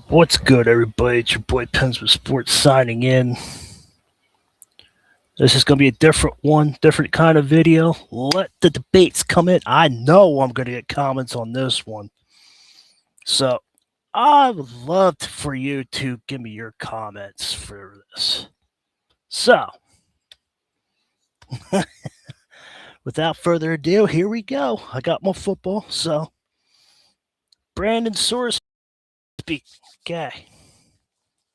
What's good, everybody? It's your boy Pens with Sports signing in. This is going to be a different one, different kind of video. Let the debates come in. I know I'm going to get comments on this one. So I would love for you to give me your comments for this. So, without further ado, here we go. I got my football. So, Brendon Sorsby, guy,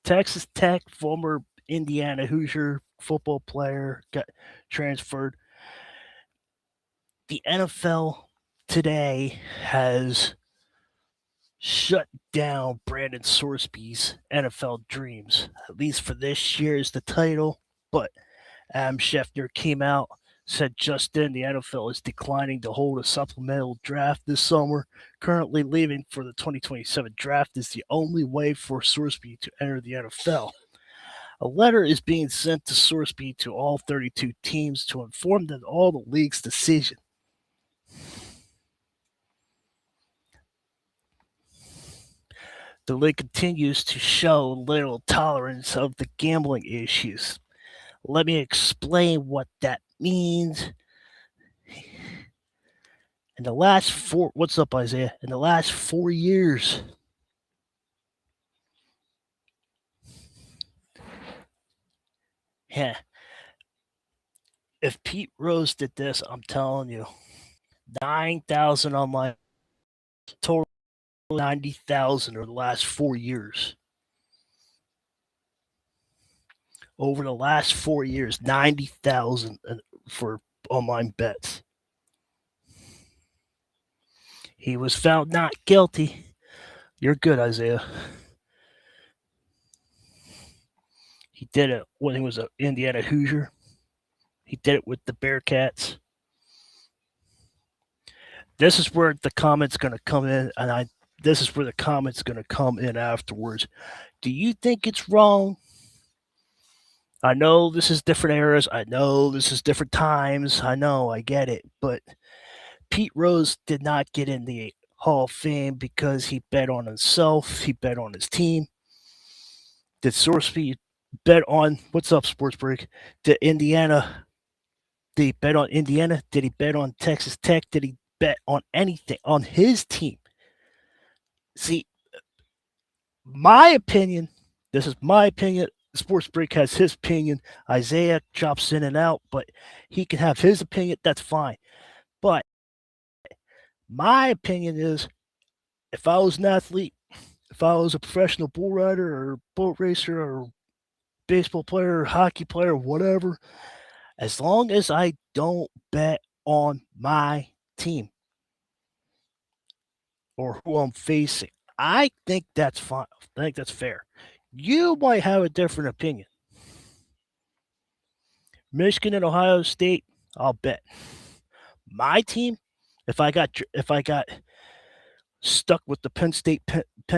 Texas Tech, former Indiana Hoosier football player, got transferred. The NFL today has shut down Brendon Sorsby's NFL dreams, at least for this year is the title. But Adam Schefter came out, said just then the NFL is declining to hold a supplemental draft this summer. Currently leaving for the 2027 draft is the only way for Sorsby to enter the NFL. A letter is being sent to Sorsby to all 32 teams to inform them of all the league's decision. The league continues to show little tolerance of the gambling issues. Let me explain what that means. In the last what's up, Isaiah? In the last 4 years, yeah. If Pete Rose did this, I'm telling you, 9,000 on my total, 90,000 over the last 4 years. Over the last 4 years, 90,000 for online bets. He was found not guilty. You're good, Isaiah. He did it when he was an Indiana Hoosier. He did it with the Bearcats. This is where the comment's going to come in, and this is where the comment's going to come in afterwards. Do you think it's wrong? I know this is different eras. I know this is different times. I know, I get it. But Pete Rose did not get in the Hall of Fame because he bet on himself. He bet on his team. Did Sorsby bet on, what's up, Sports Break? Did he bet on Indiana? Did he bet on Texas Tech? Did he bet on anything on his team? See, my opinion, this is my opinion. Sports Break has his opinion. Isaiah chops in and out, but he can have his opinion. That's fine. But my opinion is if I was an athlete, if I was a professional bull rider or boat racer or baseball player or hockey player, whatever, as long as I don't bet on my team or who I'm facing, I think that's fine. I think that's fair. You might have a different opinion. Michigan and Ohio State, I'll bet. My team, if I got stuck with the Penn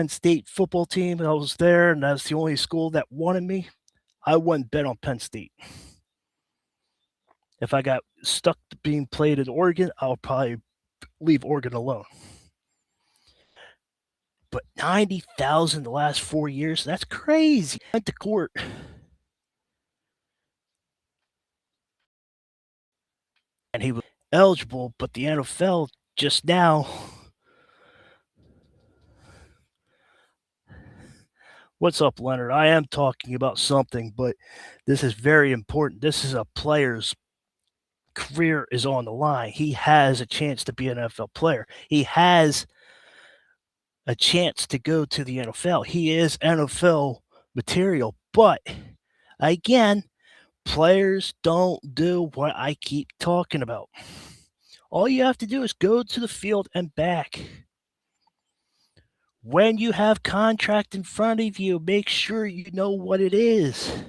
State football team, and I was there, and that's the only school that wanted me, I wouldn't bet on Penn State. If I got stuck being played in Oregon, I'll probably leave Oregon alone. But 90,000 the last 4 years, that's crazy. I went to court. And he was eligible, but the NFL just now. What's up, Leonard? I am talking about something, but this is very important. This is a player's career is on the line. He has a chance to be an NFL player. He has a chance to go to the NFL. He is NFL material, but again, players don't do what I keep talking about. All you have to do is go to the field and back. When you have contract in front of you, make sure you know what it is.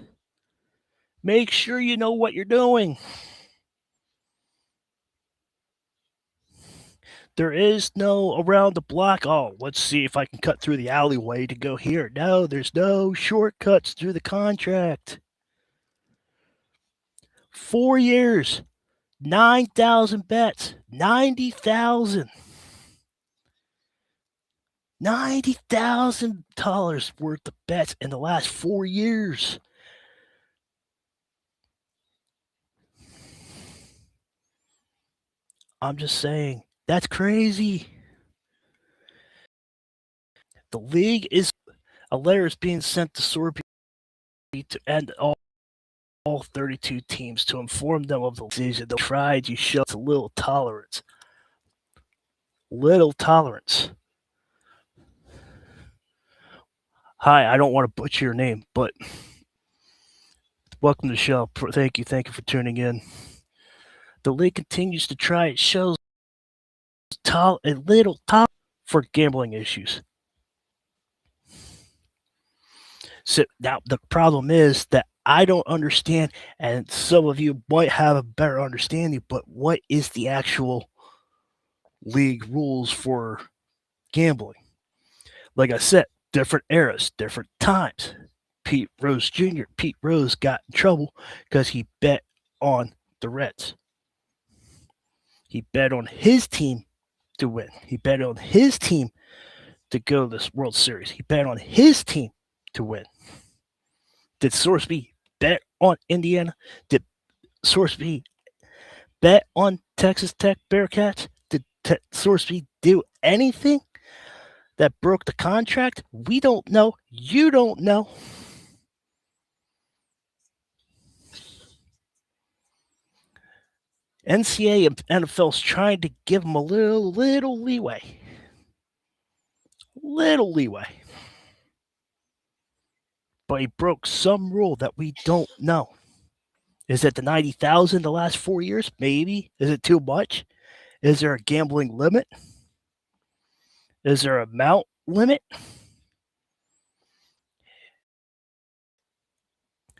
Make sure you know what you're doing. There is no around the block. Oh, let's see if I can cut through the alleyway to go here. No, there's no shortcuts through the contract. 4 years, 9,000 bets, 90,000. $90,000 worth of bets in the last 4 years. I'm just saying, that's crazy. The league is a letter is being sent to Sorbet to end all 32 teams to inform them of the decision. They'll try to show a little tolerance. Little tolerance. Hi, I don't want to butcher your name, but welcome to the show. Thank you for tuning in. The league continues to try. It shows a little tolerance for gambling issues. So now the problem is that I don't understand, and some of you might have a better understanding, but what is the actual league rules for gambling? Like I said, different eras, different times. Pete Rose Jr. Pete Rose got in trouble because he bet on the Reds. He bet on his team to win. He bet on his team to go to this World Series. He bet on his team to win. Did Sorsby bet on Indiana? Did Sorsby bet on Texas Tech Bearcats? Did Sorsby do anything that broke the contract? We don't know. You don't know. NCAA and NFL's trying to give him a little leeway. Little leeway. But he broke some rule that we don't know. Is it the 90,000 the last 4 years? Maybe. Is it too much? Is there a gambling limit? Is there a amount limit?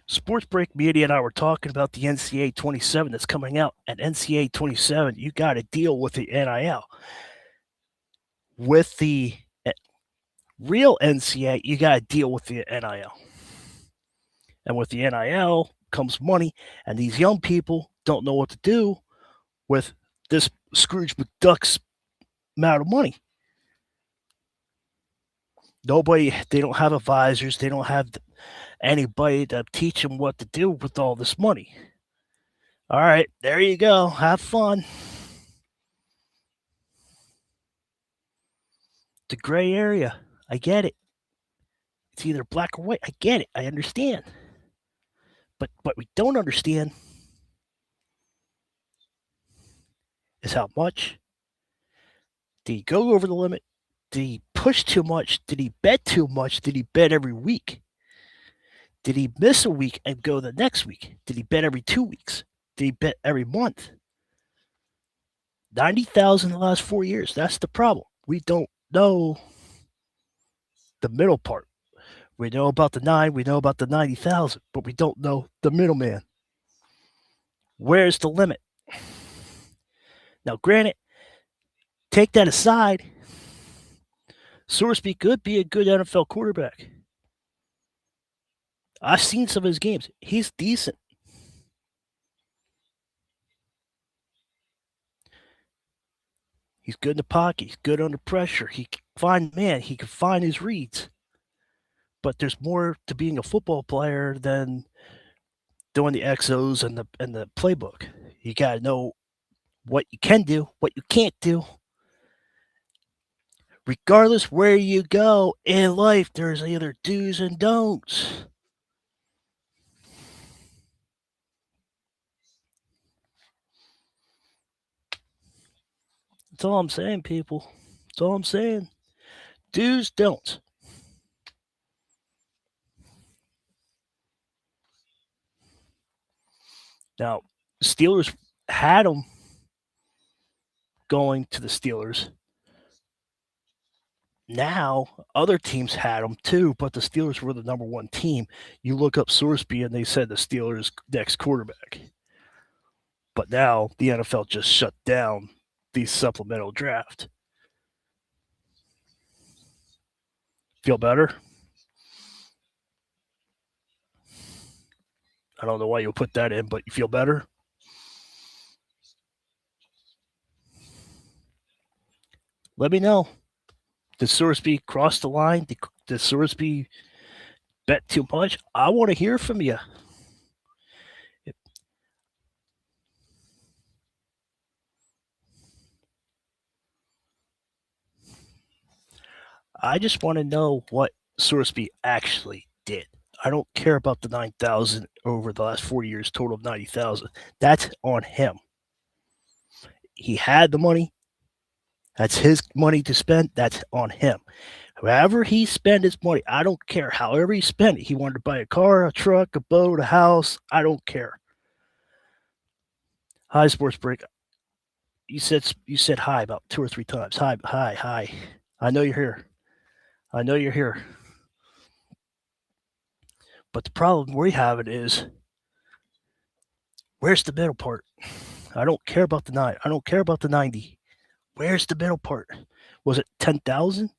Sports Break Media and I were talking about the NCAA 27 that's coming out. At NCAA 27, you got to deal with the NIL. With the real NCAA, you got to deal with the NIL. And with the NIL comes money, and these young people don't know what to do with this Scrooge McDuck's amount of money. They don't have advisors, they don't have anybody to teach them what to do with all this money. All right, there you go. Have fun. The gray area. I get it. It's either black or white. I get it. I understand. But what we don't understand is how much. Did he go over the limit? Did he push too much? Did he bet too much? Did he bet every week? Did he miss a week and go the next week? Did he bet every 2 weeks? Did he bet every month? 90,000 in the last 4 years. That's the problem. We don't know the middle part. We know about the 9, we know about the 90,000, but we don't know the middleman. Where's the limit? Now, granted, take that aside, Sorsby could be a good NFL quarterback. I've seen some of his games. He's decent. He's good in the pocket. He's good under pressure. He can find his reads. But there's more to being a football player than doing the XOs and the playbook. You got to know what you can do, what you can't do. Regardless where you go in life, there's either do's and don'ts. That's all I'm saying, people. That's all I'm saying. Do's, don'ts. Now, Steelers had him going to the Steelers. Now, other teams had him too, but the Steelers were the number one team. You look up Sorsby and they said the Steelers' next quarterback. But now the NFL just shut down the supplemental draft. Feel better? I don't know why you put that in, but you feel better? Let me know. Did Sorsby cross the line? Did Sorsby bet too much? I want to hear from you. I just want to know what Sorsby actually did. I don't care about the 9,000 over the last 4 years, total of 90,000. That's on him. He had the money. That's his money to spend. That's on him. However he spent his money, I don't care. However he spent it, he wanted to buy a car, a truck, a boat, a house. I don't care. Hi, Sports Break. You said hi about 2 or 3 times. Hi, hi, hi. I know you're here. I know you're here. But the problem we have it is, where's the middle part? I don't care about the 9. I don't care about the 90. Where's the middle part? Was it 10,000?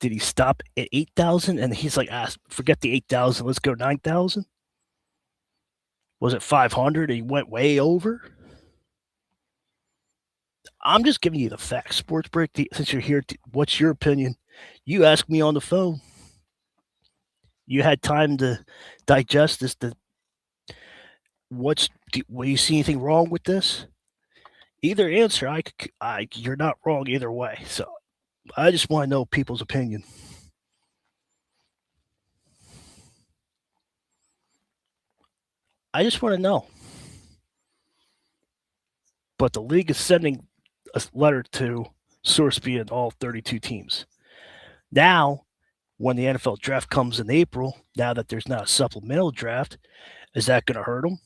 Did he stop at 8,000 and he's like, forget the 8,000, let's go 9,000? Was it 500 and he went way over? I'm just giving you the facts. Sports Break, since you're here, what's your opinion? You asked me on the phone. You had time to digest this. Do you see anything wrong with this? Either answer, you're not wrong either way. So I just want to know people's opinion. I just want to know. But the league is sending a letter to Sorsby and all 32 teams. Now, when the NFL draft comes in April, now that there's not a supplemental draft, is that going to hurt them?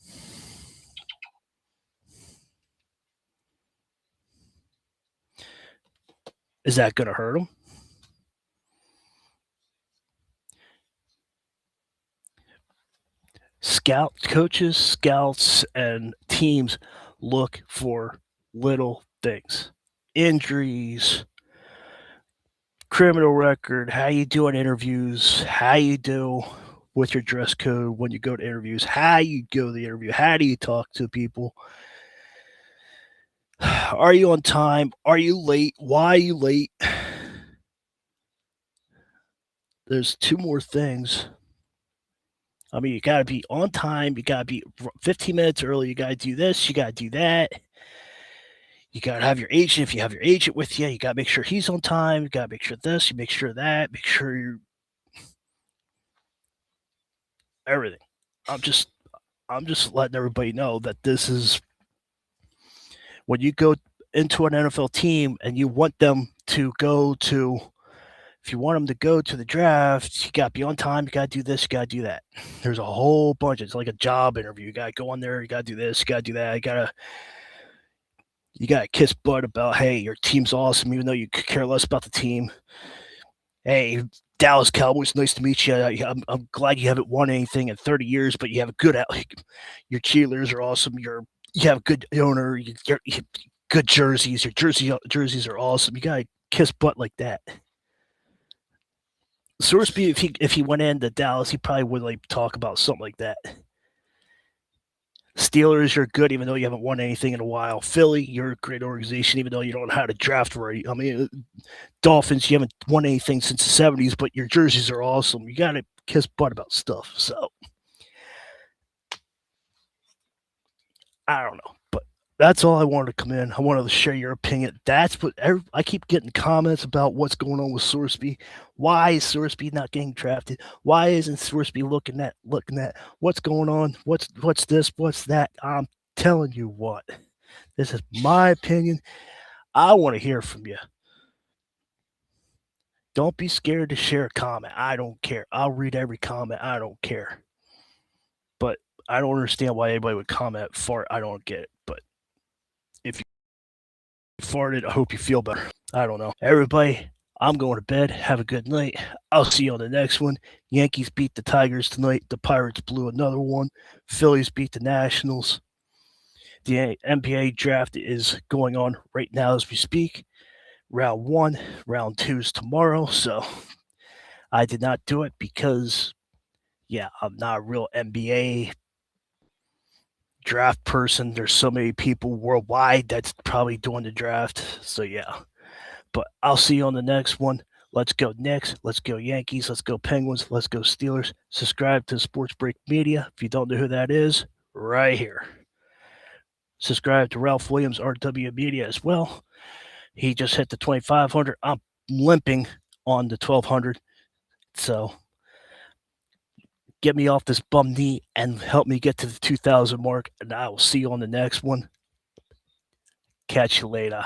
Is that going to hurt them? Coaches, scouts, and teams look for little things. Injuries, criminal record, how you do on interviews, how you do with your dress code when you go to interviews, how you go to the interview, how do you talk to people. Are you on time? Are you late? Why are you late? There's 2 more things. I mean, you got to be on time. You got to be 15 minutes early. You got to do this. You got to do that. You got to have your agent. If you have your agent with you, you got to make sure he's on time. You got to make sure this. You make sure that. Make sure you're everything. I'm just letting everybody know that this is when you go into an NFL team and you want them to go to. If you want them to go to the draft, you got to be on time. You got to do this. You got to do that. There's a whole bunch. It's like a job interview. You got to go on there. You got to do this. You got to do that. You got to kiss butt about, hey, your team's awesome, even though you could care less about the team. Hey, Dallas Cowboys, nice to meet you. I'm glad you haven't won anything in 30 years, but you have a good your cheerleaders are awesome. You have a good owner. You good jerseys. Your jerseys are awesome. You got to kiss butt like that. Sorsby, if he went into Dallas, he probably would like talk about something like that. Steelers, you're good even though you haven't won anything in a while. Philly, you're a great organization even though you don't know how to draft right. I mean, Dolphins, you haven't won anything since the 70s, but your jerseys are awesome. You got to kiss butt about stuff. So I don't know, but that's all I wanted to come in. I wanted to share your opinion. That's what I keep getting comments about what's going on with Sorsby. Why is Sorsby not getting drafted? Why isn't Sorsby looking at what's going on? What's this? What's that? I'm telling you what. This is my opinion. I want to hear from you. Don't be scared to share a comment. I don't care. I'll read every comment. I don't care. But I don't understand why anybody would comment fart. I don't get it. But if you farted, I hope you feel better. I don't know. Everybody, I'm going to bed. Have a good night. I'll see you on the next one. Yankees beat the Tigers tonight. The Pirates blew another one. Phillies beat the Nationals. The NBA draft is going on right now as we speak. Round 1, round 2 is tomorrow. So I did not do it because, yeah, I'm not a real NBA draft person. There's so many people worldwide that's probably doing the draft. So yeah. But I'll see you on the next one. Let's go Knicks. Let's go Yankees. Let's go Penguins. Let's go Steelers. Subscribe to Sports Break Media. If you don't know who that is, right here. Subscribe to Ralph Williams RW Media as well. He just hit the 2,500. I'm limping on the 1,200. So get me off this bum knee and help me get to the 2,000 mark. And I will see you on the next one. Catch you later.